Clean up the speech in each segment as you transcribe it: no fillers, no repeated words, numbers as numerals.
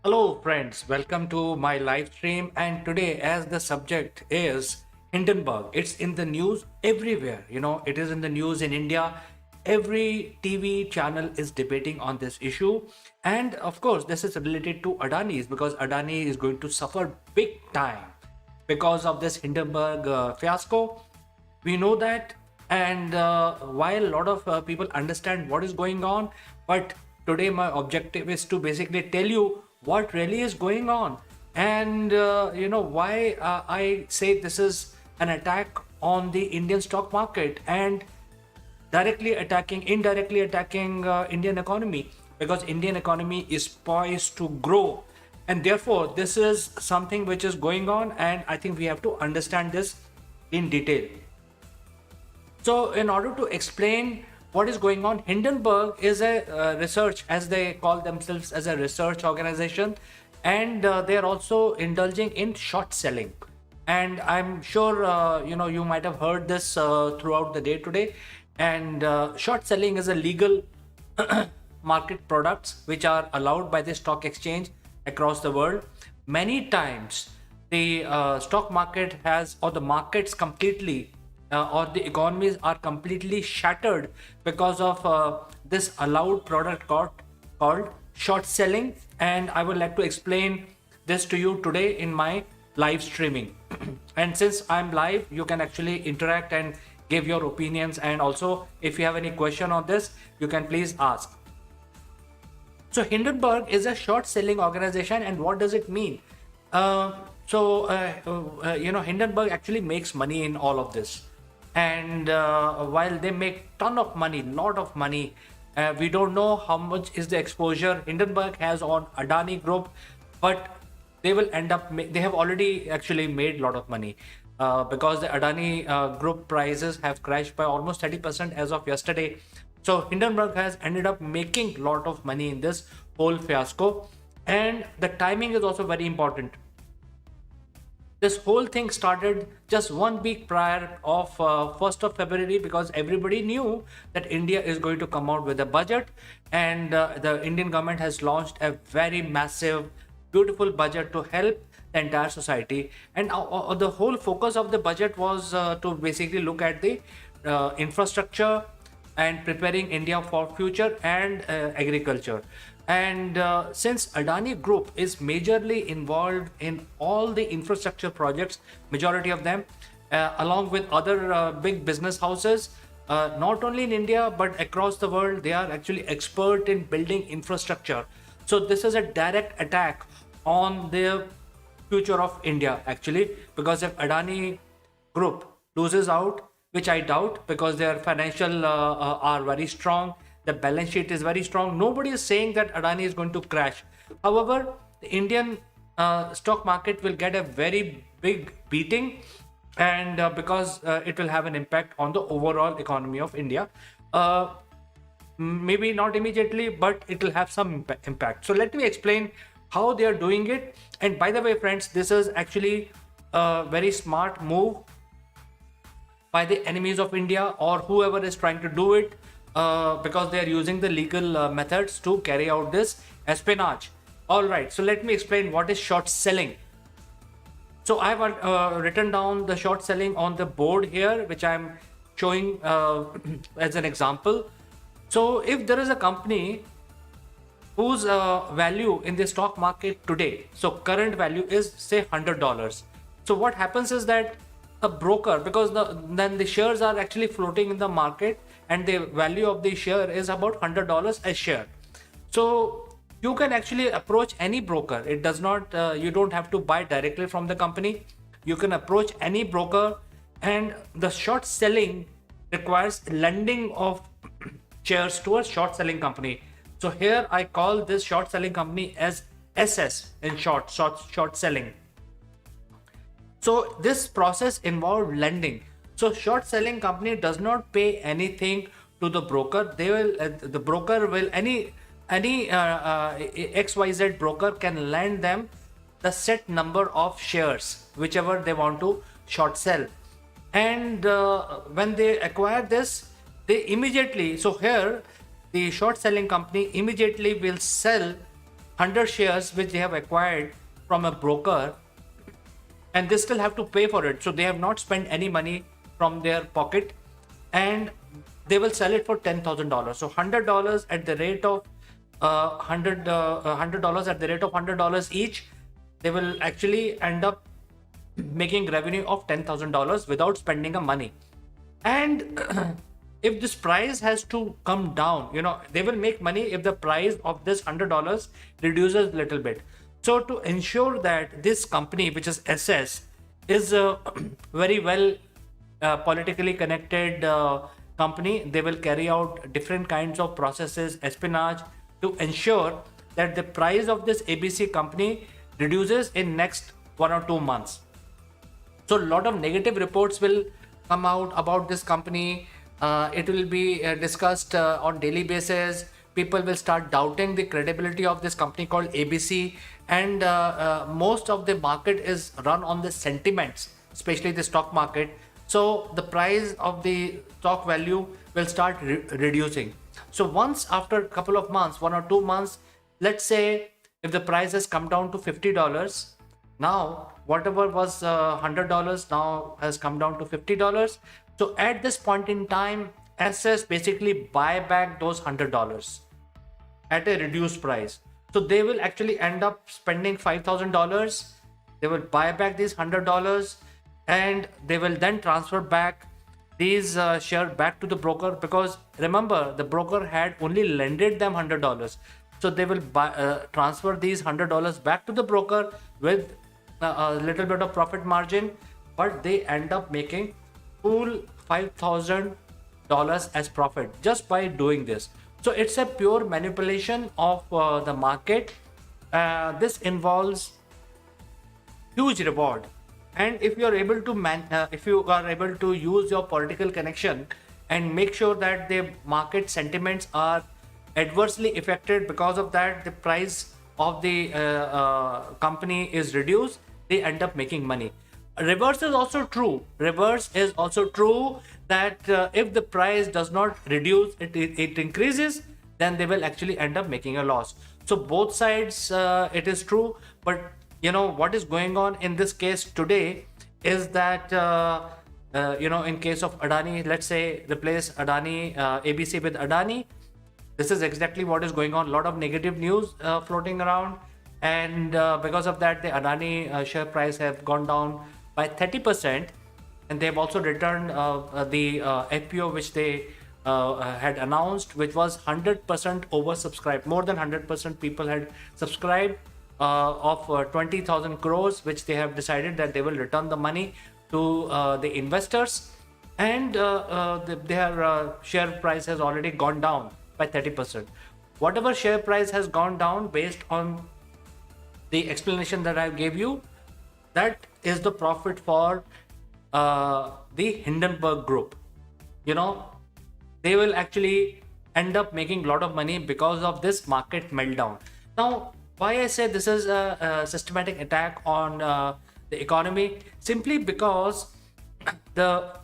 Hello, friends. Welcome to my live stream. And today, as the subject is Hindenburg, it's in the news everywhere. It is in the news in India. Every TV channel is debating on this issue. And of course, this is related to Adani's because Adani is going to suffer big time because of this Hindenburg fiasco. We know that, and while a lot of people understand what is going on, but today my objective is to basically tell you what really is going on, and why I say this is an attack on the Indian stock market and indirectly attacking Indian economy, because Indian economy is poised to grow, and therefore this is something which is going on, and I think we have to understand this in detail. So, in order to explain what is going on, Hindenburg is a research, as they call themselves, as a research organization, and they are also indulging in short selling. And I'm sure you might have heard this throughout the day today. And short selling is a legal market products which are allowed by the stock exchange across the world. Many times, the stock market has, or the markets completely, or the economies are completely shattered because of this allowed product called short selling. And I would like to explain this to you today in my live streaming. And since I'm live, you can actually interact and give your opinions, and also if you have any question on this, you can please ask. So Hindenburg is a short selling organization, and what does it mean? Hindenburg actually makes money in all of this, and while they make ton of money, lot of money, we don't know how much is the exposure Hindenburg has on Adani Group, but they will end up. They have already actually made a lot of money because the Adani Group prices have crashed by almost 30% as of yesterday. So Hindenburg has ended up making a lot of money in this whole fiasco, and the timing is also very important. This whole thing started just 1 week prior of 1st of February, because everybody knew that India is going to come out with a budget, and the Indian government has launched a very massive, beautiful budget to help the entire society. And the whole focus of the budget was to basically look at the infrastructure and preparing India for future, and agriculture. And since Adani Group is majorly involved in all the infrastructure projects, majority of them, along with other big business houses, not only in India but across the world, they are actually expert in building infrastructure. So this is a direct attack on the future of India, actually, because if Adani Group loses out, which I doubt, because their financial are very strong, the balance sheet is very strong. Nobody is saying that Adani is going to crash. However, the Indian stock market will get a very big beating, and because it will have an impact on the overall economy of India. Maybe not immediately, but it will have some impact. So let me explain how they are doing it. And by the way, friends, this is actually a very smart move by the enemies of India, or whoever is trying to do it, because they are using the legal methods to carry out this espionage. All right, so let me explain what is short selling. So I have written down the short selling on the board here, which I'm showing as an example. So if there is a company whose value in the stock market today, so current value is say $100. So what happens is that a broker, because then the shares are actually floating in the market, and the value of the share is about $100 a share. So you can actually approach any broker. It does not, you don't have to buy directly from the company. You can approach any broker, and the short selling requires lending of shares to a short selling company. So here I call this short selling company as SS, in short selling. So this process involved lending. So short selling company does not pay anything to the broker. They will the broker will any XYZ broker can lend them the set number of shares whichever they want to short sell. And when they acquire this, they immediately, so here the short selling company immediately will sell 100 shares which they have acquired from a broker, and they still have to pay for it. So they have not spent any money from their pocket, and they will sell it for $10,000. So $100 at the rate of $100 at the rate of $100 each, they will actually end up making revenue of $10,000 without spending a money. And if this price has to come down, they will make money if the price of this $100 reduces a little bit. So to ensure that this company, which is SS, is a very well politically connected company, they will carry out different kinds of processes, espionage, to ensure that the price of this ABC company reduces in next 1 or 2 months. So a lot of negative reports will come out about this company. It will be discussed on daily basis. People will start doubting the credibility of this company called ABC, and most of the market is run on the sentiments, especially the stock market. So the price of the stock value will start reducing. So once after a couple of months, 1 or 2 months, let's say if the price has come down to $50, now whatever was $100 now has come down to $50. So at this point in time, SS basically buy back those $100 at a reduced price. So they will actually end up spending $5,000. They will buy back these $100, and they will then transfer back these share back to the broker, because remember, the broker had only lended them $100. So they will transfer these $100 back to the broker with a little bit of profit margin, but they end up making full $5,000 as profit just by doing this. So it's a pure manipulation of the market. This involves huge reward, and if you are able to use your political connection and make sure that the market sentiments are adversely affected, because of that the price of the company is reduced, they end up making money. Reverse is also true. That if the price does not reduce, it increases, then they will actually end up making a loss. So both sides, it is true. But what is going on in this case today is that in case of Adani, let's say replace Adani, ABC with Adani, this is exactly what is going on. A lot of negative news floating around, and because of that the Adani share price have gone down by 30%, and they have also returned the FPO which they had announced, which was 100% oversubscribed. More than 100% people had subscribed of 20,000 crores, which they have decided that they will return the money to the investors, and their share price has already gone down by 30%. Whatever share price has gone down based on the explanation that I gave you, that is the profit for the Hindenburg group. They will actually end up making a lot of money because of this market meltdown. Now, why I say this is a systematic attack on the economy? Simply because the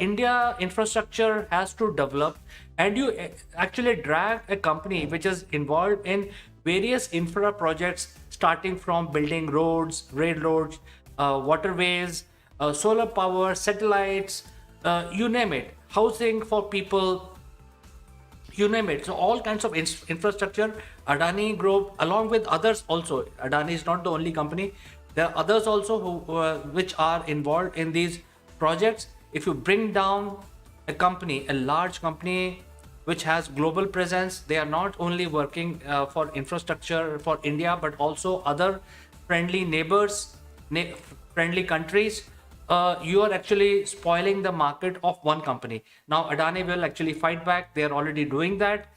India infrastructure has to develop, and you actually drag a company which is involved in various infra projects, starting from building roads, railroads, waterways, solar power, satellites, you name it, housing for people, you name it. So all kinds of infrastructure, Adani Group, along with others also. Adani is not the only company. There are others also which are involved in these projects. If you bring down a company, a large company which has global presence, they are not only working for infrastructure for India, but also other friendly neighbors, friendly countries. You are actually spoiling the market of one company. Now Adani will actually fight back. They are already doing that.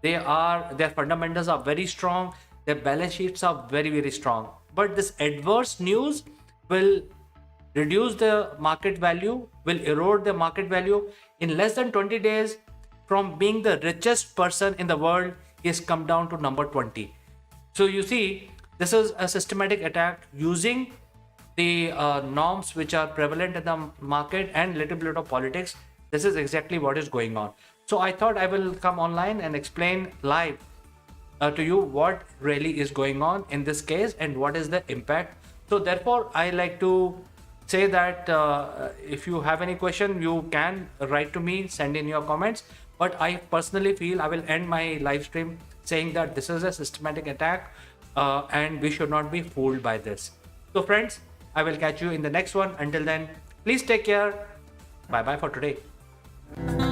Their fundamentals are very strong. Their balance sheets are very, very strong. But this adverse news will reduce the market value, will erode the market value. In less than 20 days, from being the richest person in the world, he has come down to number 20. So you see, this is a systematic attack using the norms which are prevalent in the market and little bit of politics. This is exactly what is going on. So I thought I will come online and explain live to you what really is going on in this case and what is the impact. So therefore, I like to say that if you have any question, you can write to me, send in your comments. But I personally feel I will end my live stream saying that this is a systematic attack and we should not be fooled by this. So friends, I will catch you in the next one. Until then, please take care. Bye bye for today.